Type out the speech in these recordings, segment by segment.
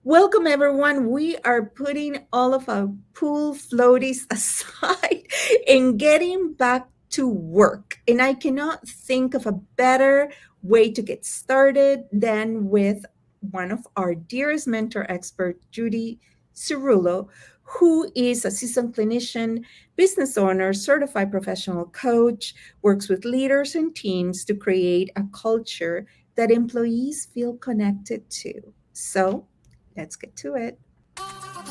Welcome, everyone. We are putting all of our pool floaties aside and getting back to work. And I cannot think of a better way to get started than with one of our dearest mentor experts, Judy Cirullo, who is a seasoned clinician, business owner, certified professional coach, works with leaders and teams to create a culture that employees feel connected to. So, let's get to it.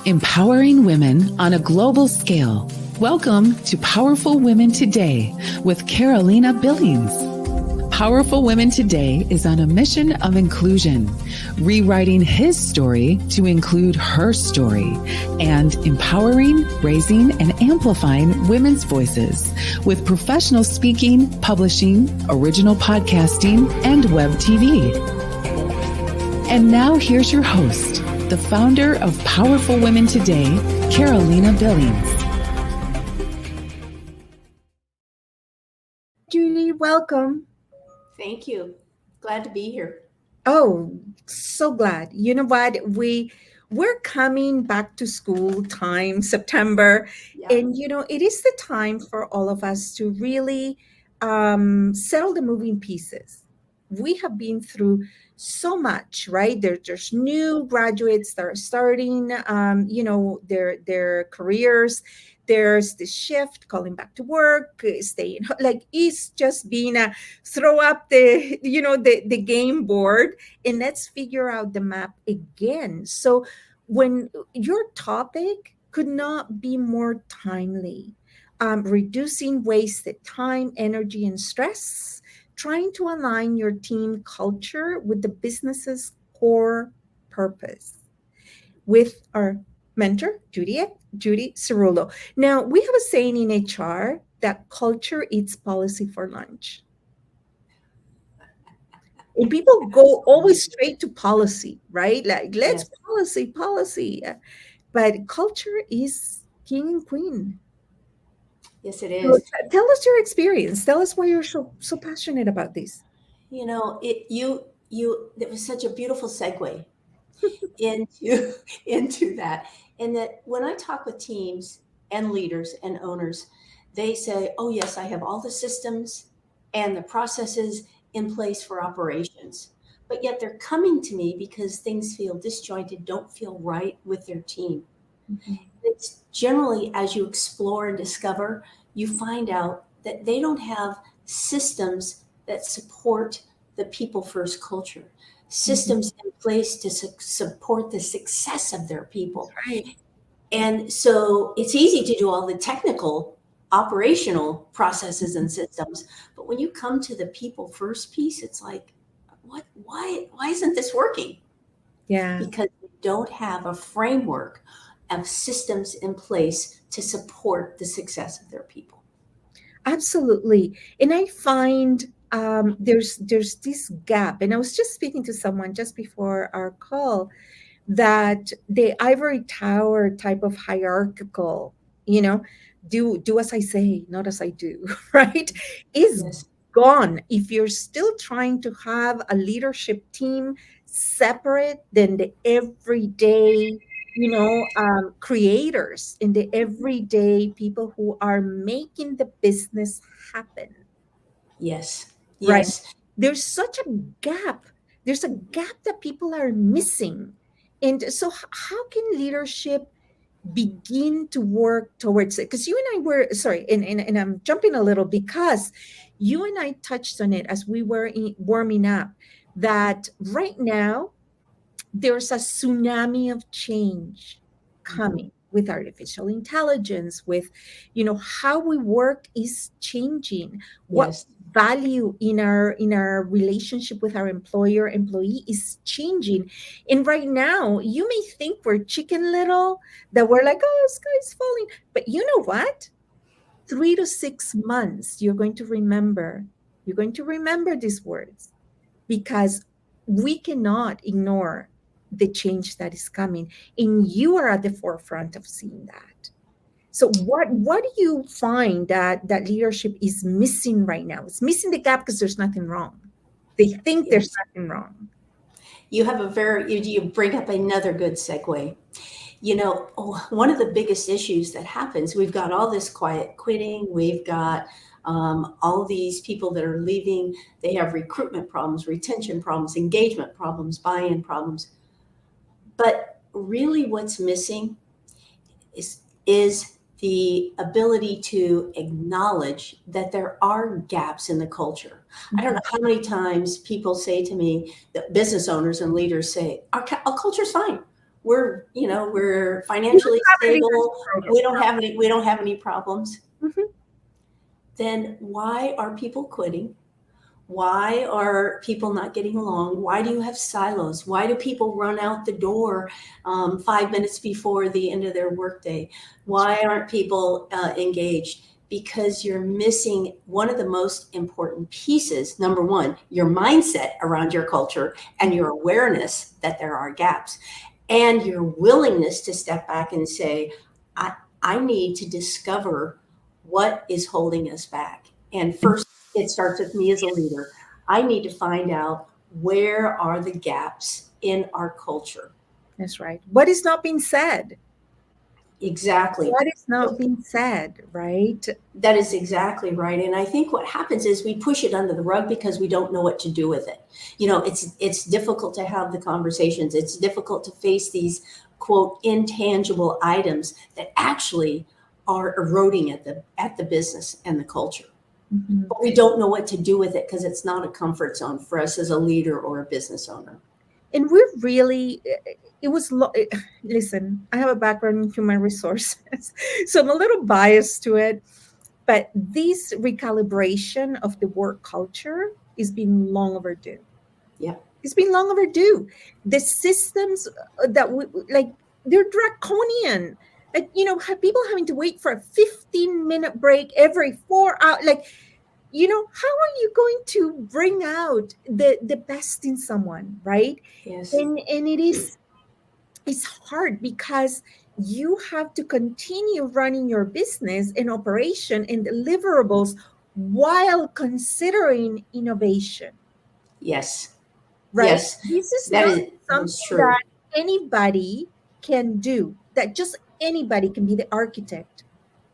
Empowering women on a global scale. Welcome to Powerful Women Today with Carolina Billings. Powerful Women Today is on a mission of inclusion, rewriting his story to include her story, and empowering, raising, and amplifying women's voices with professional speaking, publishing, original podcasting, and web TV. And now here's your host, the founder of Powerful Women Today, Carolina Billings. Judy, welcome. Thank you. Glad to be here. Oh, so glad. You know what? We're coming back to school time, September, and it is the time for all of us to really settle the moving pieces. We have been through so much, right? There's new graduates that are starting, their careers. There's the shift, calling back to work, staying like it's just being a throw up the game board and let's figure out the map again. So when your topic could not be more timely, reducing wasted time, energy, and stress, trying to align your team culture with the business's core purpose with our mentor, Judy Cirullo. Now, we have a saying in HR that culture eats policy for lunch. And people go always straight to policy, right? Like, let's policy. But culture is king and queen. Yes, it is. So tell us your experience. Tell us why you're so passionate about this. You know, it was such a beautiful segue into that. And that when I talk with teams and leaders and owners, they say, "Oh yes, I have all the systems and the processes in place for operations." But yet they're coming to me because things feel disjointed, don't feel right with their team. Mm-hmm. It's generally, as you explore and discover, you find out that they don't have systems that support the people first culture, systems in place to support the success of their people. Right. And so it's easy to do all the technical operational processes and systems, but when you come to the people first piece, it's like, why isn't this working? Yeah. Because we don't have a framework of systems in place to support the success of their people. Absolutely. And I find there's this gap. And I was just speaking to someone just before our call that the ivory tower type of hierarchical, do as I say, not as I do, right? Is gone. If you're still trying to have a leadership team separate than the everyday creators and the everyday people who are making the business happen. Yes. Right. There's such a gap. There's a gap that people are missing. And so how can leadership begin to work towards it? Because you and I were, sorry, and I'm jumping a little because you and I touched on it as we were warming up, that right now, there's a tsunami of change coming with artificial intelligence, with how we work is changing. What value in our relationship with our employee is changing. And right now, you may think we're Chicken Little, that we're like, oh, sky's falling. But you know what? 3 to 6 months, you're going to remember these words, because we cannot ignore the change that is coming, and you are at the forefront of seeing that. So what do you find that leadership is missing right now? It's missing the gap because there's nothing wrong. They think there's nothing wrong. You have you bring up another good segue. One of the biggest issues that happens, we've got all this quiet quitting, we've got all these people that are leaving, they have recruitment problems, retention problems, engagement problems, buy-in problems. But really what's missing is the ability to acknowledge that there are gaps in the culture. I don't know how many times people say to me, that business owners and leaders say, our culture's fine. We're financially stable. We don't have any problems. Mhm. Then why are people quitting? Why are people not getting along? Why do you have silos? Why do people run out the door 5 minutes before the end of their workday? Why aren't people engaged? Because you're missing one of the most important pieces. Number one, your mindset around your culture and your awareness that there are gaps, and your willingness to step back and say, I need to discover what is holding us back. And first, it starts with me as a leader. I need to find out, where are the gaps in our culture? That's right. What is not being said? Exactly. What is not being said, right? That is exactly right. And I think what happens is we push it under the rug because we don't know what to do with it. It's difficult to have the conversations. It's difficult to face these, quote, intangible items that actually are eroding at the business and the culture. Mhm. But we don't know what to do with it because it's not a comfort zone for us as a leader or a business owner. And we're really, it was, listen, I have a background in human resources, so I'm a little biased to it. But this recalibration of the work culture is been long overdue. Yeah. It's been long overdue. The systems that we like, they're draconian. Like, people having to wait for a 15-minute break every 4 hours. Like, how are you going to bring out the best in someone, right? Yes. And it's hard because you have to continue running your business and operation and deliverables while considering innovation, Yes. right? Yes. This is That not is something true. that anybody can do, that just anybody can be the architect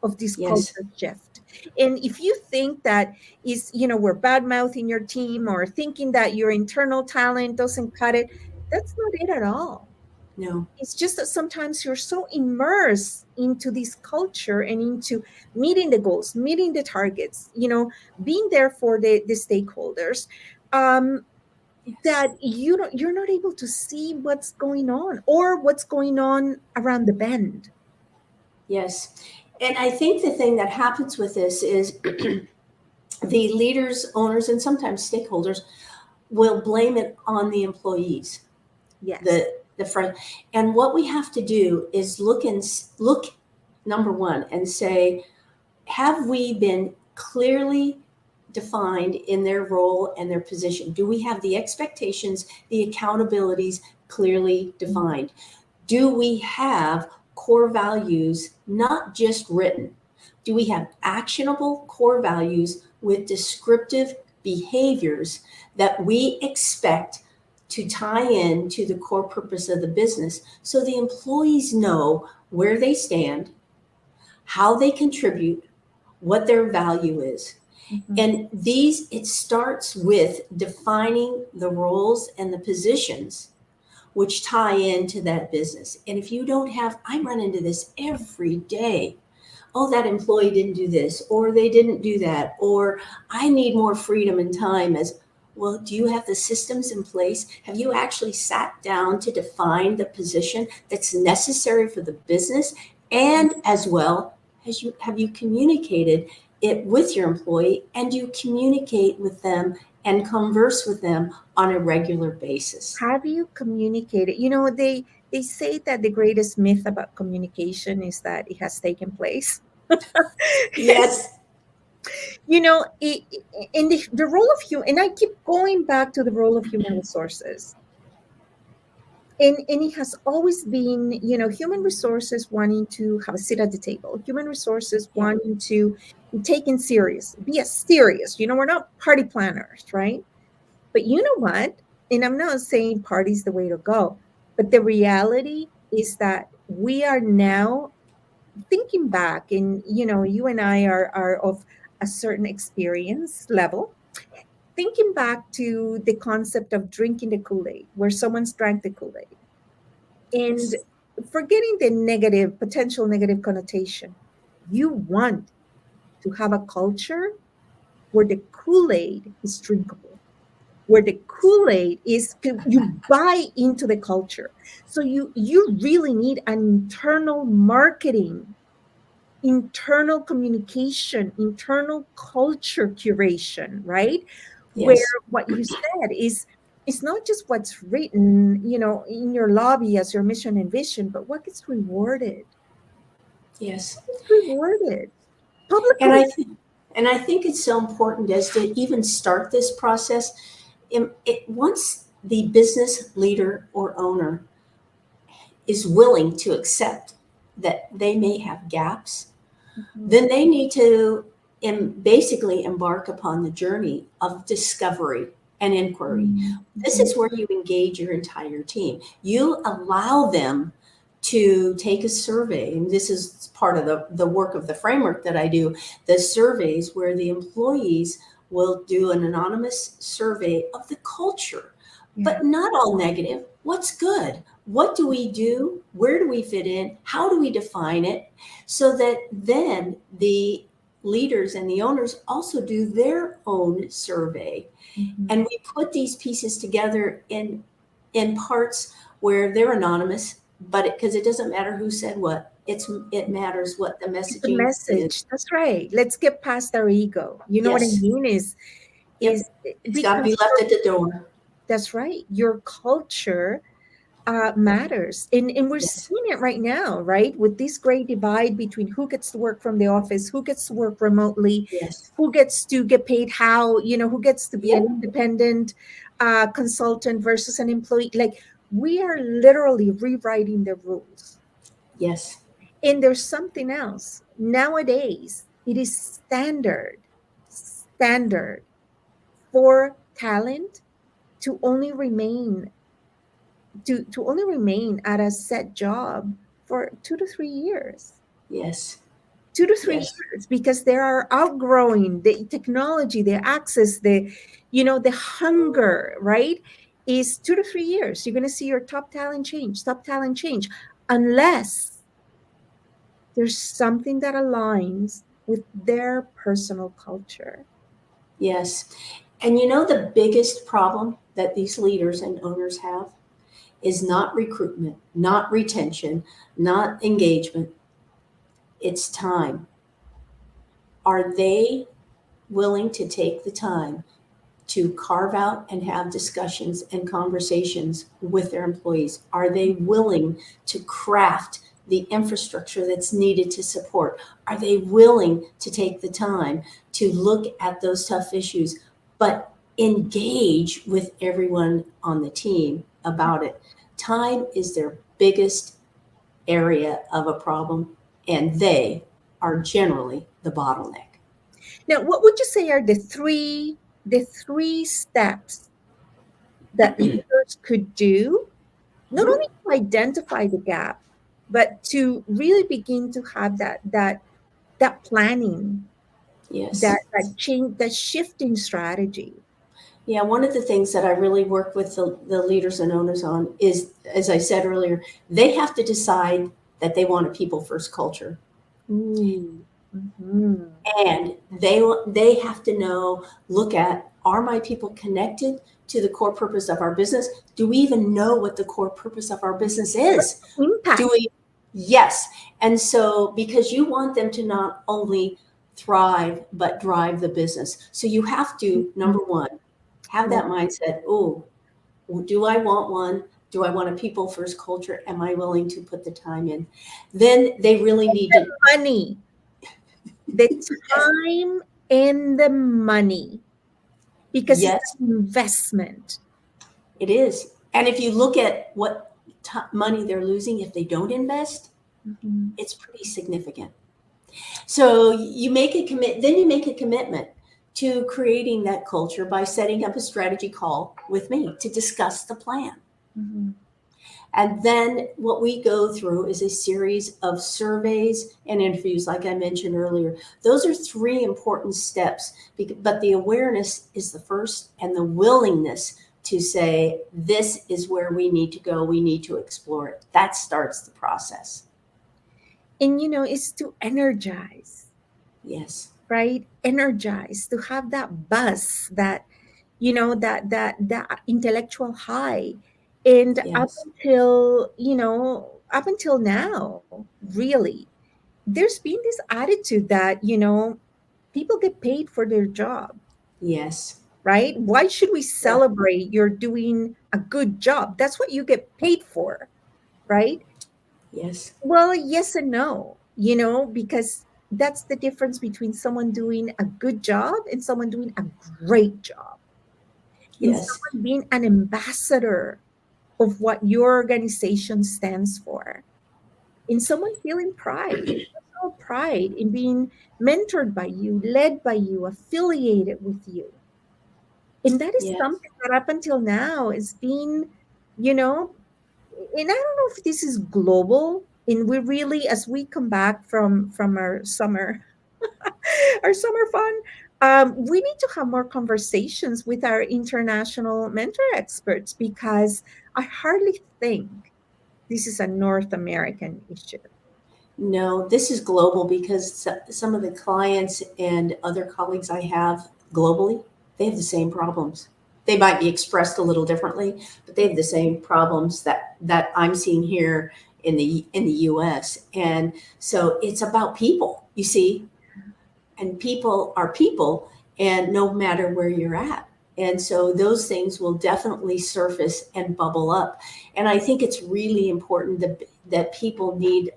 of this Yes. culture shift. And if you think that is, we're bad mouthing your team or thinking that your internal talent doesn't cut it, that's not it at all. No. It's just that sometimes you're so immersed into this culture and into meeting the goals, meeting the targets, being there for the stakeholders, that you're not able to see what's going on or what's going on around the bend. Yes. And I think the thing that happens with this is the leaders, owners, and sometimes stakeholders will blame it on the employees, Yes. the front. And what we have to do is look, number one, and say, have we been clearly defined in their role and their position? Do we have the expectations, the accountabilities clearly defined? Do we have core values, not just written? Do we have actionable core values with descriptive behaviors that we expect to tie in to the core purpose of the business, so the employees know where they stand, how they contribute, what their value is? Mhm. And it starts with defining the roles and the positions which tie into that business. And if you don't have, I run into this every day. Oh, that employee didn't do this, or they didn't do that, or I need more freedom and time. As well, do you have the systems in place? Have you actually sat down to define the position that's necessary for the business? And as well, have you communicated it with your employee, and you communicate with them and converse with them on a regular basis? Have you communicated? They say that the greatest myth about communication is that it has taken place. Yes. In the role of human, and I keep going back to the role of human resources. And it has always been, human resources wanting to have a seat at the table, human resources Yeah. wanting to be taken serious, be as serious. We're not party planners, right? But you know what? And I'm not saying party's the way to go, but the reality is that we are now thinking back, and you and I are of a certain experience level, thinking back to the concept of drinking the Kool-Aid, where someone's drank the Kool-Aid, and Yes. forgetting the negative, potential negative connotation. You want to have a culture where the Kool-Aid is drinkable, where the Kool-Aid is, you buy into the culture. So you really need an internal marketing, internal communication, internal culture curation, right? Where Yes. what you said is, it's not just what's written, in your lobby as your mission and vision, but what gets rewarded. Yes. What gets rewarded And publicly. I think it's so important as to even start this process. Once the business leader or owner is willing to accept that they may have gaps, Mhm. then they need to basically embark upon the journey of discovery and inquiry. This Mhm. is where you engage your entire team. You allow them to take a survey, and this is part of the work of the framework that I do, the surveys where the employees will do an anonymous survey of the culture, Yeah. but not all negative. What's good? What do we do? Where do we fit in? How do we define it? So that then the leaders and the owners also do their own survey, and Mhm. we put these pieces together in parts where they're anonymous, but because it doesn't matter who said what, it matters what the The messaging is. message. That's right. Let's get past our ego. You know what I Yes. mean? Is Yep. It's got to be because left at the door. that's right. Your culture matters, and we're Yes. seeing it right now, right? With this great divide between who gets to work from the office, who gets to work remotely, Yes. who gets to get paid how, who gets to be an Yep. independent consultant versus an employee. Like, we are literally rewriting the rules. Yes. And there's something else. Nowadays, it is standard for talent to only remain to only remain at a set job for 2 to 3 years. Yes. 2 to 3 Yes. years, because they are outgrowing the technology, the access, the hunger, right? Is 2 to 3 years. You're going to see your top talent change, unless there's something that aligns with their personal culture. Yes. And you know, the biggest problem that these leaders and owners have is not recruitment, not retention, not engagement. It's time. Are they willing to take the time to carve out and have discussions and conversations with their employees? Are they willing to craft the infrastructure that's needed to support? Are they willing to take the time to look at those tough issues, but engage with everyone on the team about it? Time is their biggest area of a problem, and they are generally the bottleneck. Now, what would you say are the three steps that leaders could do, not only to identify the gap, but to really begin to have that planning, that Yes. that change, that shifting strategy? Yeah, one of the things that I really work with the leaders and owners on is, as I said earlier, they have to decide that they want a people first culture. Ooh. Mhm. And they have to know, look at, are my people connected to the core purpose of our business? Do we even know what the core purpose of our business is? Do Impact. we? Yes. And so, because you want them to not only thrive, but drive the business. So you have to, number one, have Yeah. that mindset. Oh, do I want one? Do I want a people first culture? Am I willing to put the time in? Then they really need to, Money, the yes, time and the money, because it's yes, an investment. it is. And if you look at what money they're losing if they don't invest, Mhm. it's pretty significant. So you make a then you make a commitment to creating that culture by setting up a strategy call with me to discuss the plan. Mhm. And then what we go through is a series of surveys and interviews, like I mentioned earlier. Those are 3 important steps, but the awareness is the first, and the willingness to say, this is where we need to go. We need to explore it. That starts the process. And it's to energize, Yes. right? Energize, to have that buzz, that intellectual high. And Yes. up until now, really, there's been this attitude that people get paid for their job, Yes. right? Why should we Yeah. celebrate you're doing a good job? That's what you get paid for, right? Yes. Well, yes and no, because that's the difference between someone doing a good job and someone doing a great job, and Yes. someone being an ambassador of what your organization stands for, and someone feeling pride, personal pride in being mentored by you, led by you, affiliated with you. And that is Yes. something that up until now is being, you know, and I don't know if this is global. And we really, as we come back from our summer, our summer fun, we need to have more conversations with our international mentor experts, because I hardly think this is a North American issue. No, this is global because some of the clients and other colleagues I have globally, they have the same problems. They might be expressed a little differently, but they have the same problems that I'm seeing here in the US. And so it's about people, you see, and people are people, and no matter where you're at. And so those things will definitely surface and bubble up. And I think it's really important that people need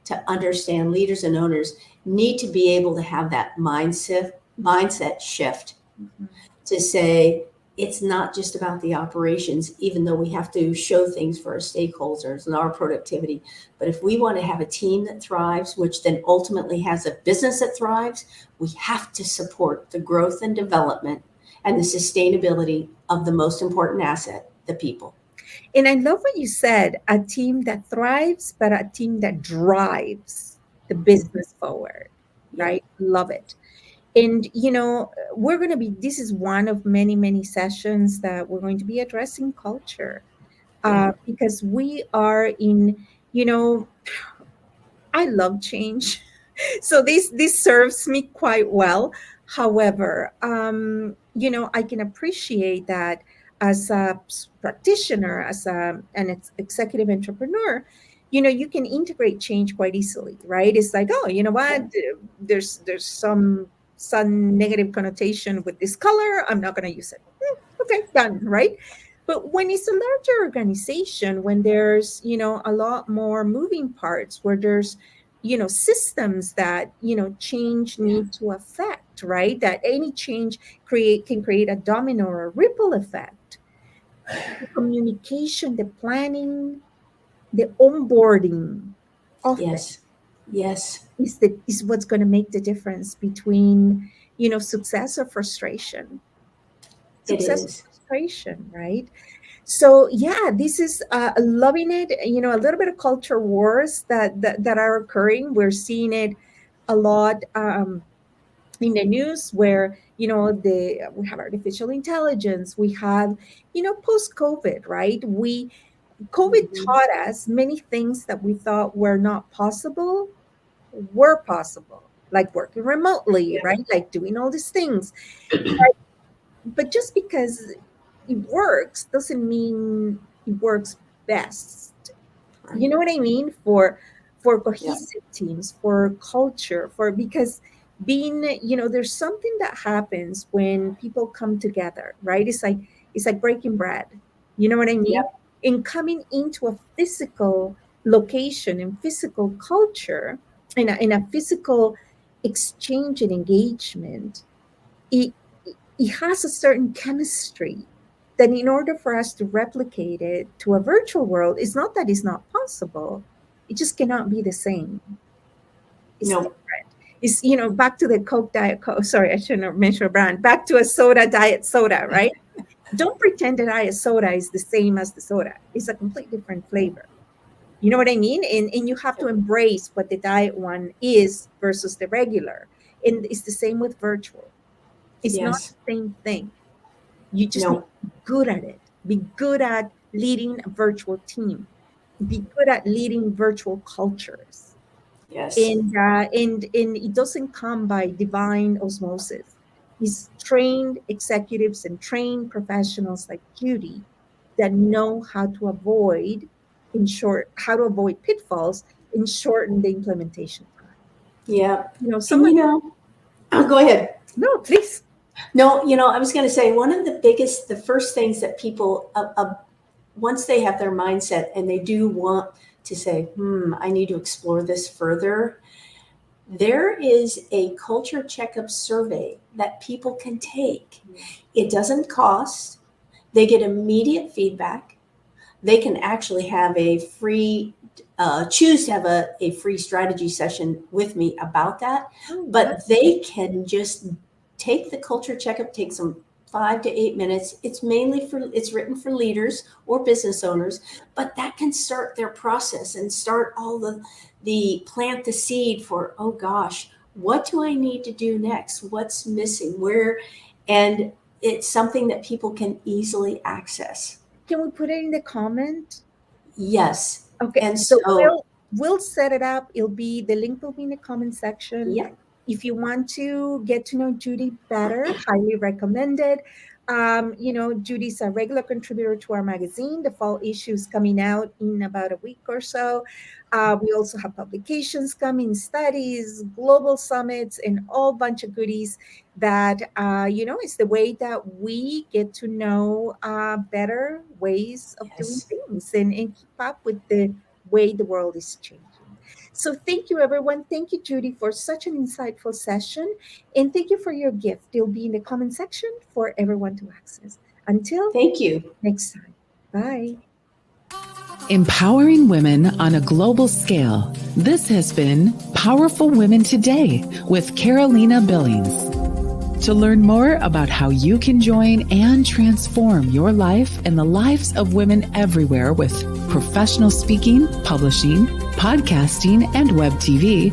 to understand, leaders and owners need to be able to have that mindset shift Mhm. to say it's not just about the operations, even though we have to show things for our stakeholders and our productivity. But if we want to have a team that thrives, which then ultimately has a business that thrives, we have to support the growth and development and the sustainability of the most important asset, the people. And I love what you said, a team that thrives, but a team that drives the business forward, Yep. right? Love it. And, we're going to be, this is one of many, many sessions that we're going to be addressing culture, Yeah. because we are in, you know, I love change. So this serves me quite well. However, I can appreciate that as a practitioner, as an executive entrepreneur, you can integrate change quite easily, right? It's like, oh, you know what? Yeah. There's some negative connotation with this color. I'm not going to use it. Okay, done, right? But when it's a larger organization, when there's, a lot more moving parts, where there's, systems that, change Yeah. need to affect, right? That any change can create a domino or a ripple effect. The communication, the planning, the onboarding of it Yes. Yes. is what's going to make the difference between, success or frustration. It Success or is. frustration, right? So yeah, this is loving it. A little bit of culture wars that are occurring. We're seeing it a lot in the news, where we have artificial intelligence. We have post COVID, right? We COVID Mhm. taught us many things that we thought were not possible were possible, like working remotely, Yeah. right? Like doing all these things. But just because it works doesn't mean it works best. You Right. know what I mean? For Yeah. cohesive teams, for culture, for because being, there's something that happens when people come together, right? It's like breaking bread. You know what I mean? Yep. In coming into a physical location and physical culture, in a physical exchange and engagement, it it has a certain chemistry that, in order for us to replicate it to a virtual world, it's not that it's not possible, it just cannot be the same. It's No. different. Is, back to the Coke Diet Coke. Sorry, I shouldn't have mentioned a brand. Back to a soda, diet soda, right? Don't pretend that diet soda is the same as the soda. It's a completely different flavor. You know what I mean? And you have to embrace what the diet one is versus the regular. And it's the same with virtual. It's not Yes. the same thing. You just need No. to be good at it. Be good at leading a virtual team. Be good at leading virtual cultures. Yes. And it doesn't come by divine osmosis. It's trained executives and trained professionals like Judy that know how to avoid pitfalls and shorten the implementation time. Yeah. And Someone. oh, go ahead. No, please. No, I was going to say one of the first things that people, once they have their mindset and they do want to say, I need to explore this further, there is a culture checkup survey that people can take. It doesn't cost. They get immediate feedback. They can actually have a free, choose to have a free strategy session with me about that. But they can just take the culture checkup, takes them 5 to 8 minutes. It's written for leaders or business owners, but that can start their process and start all the plant the seed for, oh gosh, what do I need to do next? What's missing? Where? And it's something that people can easily access. Can we put it in the comment? Yes. Okay. And So so we'll set it up. The link will be in the comment section. yeah. If you want to get to know Judy better, highly recommended. Judy's a regular contributor to our magazine. The fall issue is coming out in about a week or so. We also have publications coming, studies, global summits, and all bunch of goodies that, is the way that we get to know better ways of doing Yes. things and keep up with the way the world is changing. So thank you, everyone. Thank you, Judy, for such an insightful session. And thank you for your gift. It'll be in the comment section for everyone to access. Until Thank you. next time. Bye. Empowering women on a global scale. This has been Powerful Women Today with Carolina Billings. To learn more about how you can join and transform your life and the lives of women everywhere with professional speaking, publishing, podcasting, and web TV,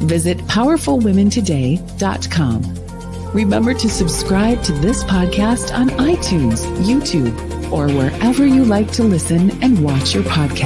visit powerfulwomentoday.com. Remember to subscribe to this podcast on iTunes, YouTube, or wherever you like to listen and watch your podcast.